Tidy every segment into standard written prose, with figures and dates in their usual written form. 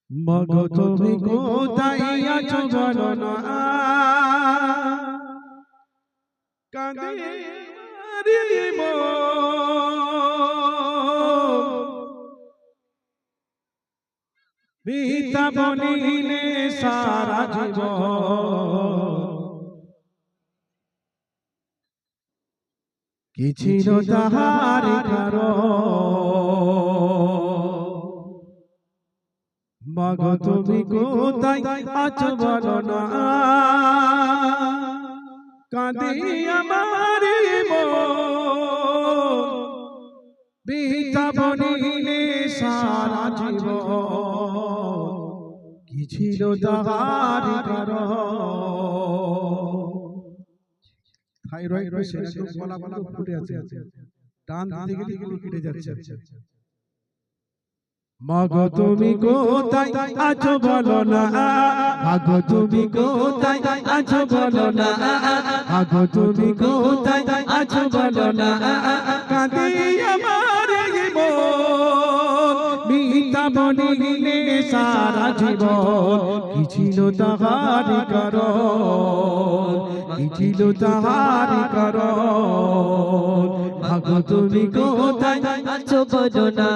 মাগো তুমি কোথায় আছো বলো না, কাঁদে রে মন, পিতা বনিলে সারা জীবন কি ছিল তাহার কারণ। মাগো তুমি কোথায় আছো বলো না, কাঁদে আমার মন, পিতা বনিলে সারা জীবন কি ছিল তাহার কারণ। থাইরয়েড পেশেন্ট গলা ফুটে আছে, টান দিকে দিকে কেটে যাচ্ছে। মাগো তুমি কোথায় আছো বলো না, মাগো তুমি কোথায় আছো বলো না, মাগো তুমি কোথায় আছো বলো না, কাঁদে আমার মন, মিথ্যা বলিলে সারা জীবন কি ছিল তাহার কারণ, কি ছিল তাহার কারণ। মাগো তুমি কোথায় আছো বলো না,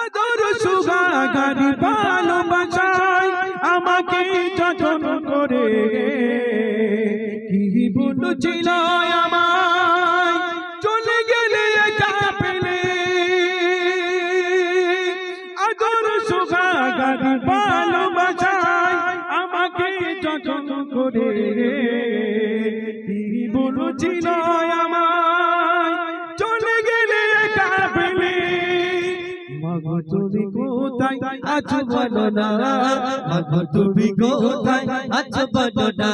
আদর সুগাগারি ভালোবাসায় আমাকে যতন করে কি ভুল ছিল আমায় চলে গেলে একা পেলে। আদর সুগাগারি ভালোবাসায় আমাকে যতন করে কি ভুল ছিল আমায় চলে গেলে একা পেলে। মাগো তুমি কোথায় আছো বলো না, মাগো তুমি কোথায় আছো বলো না।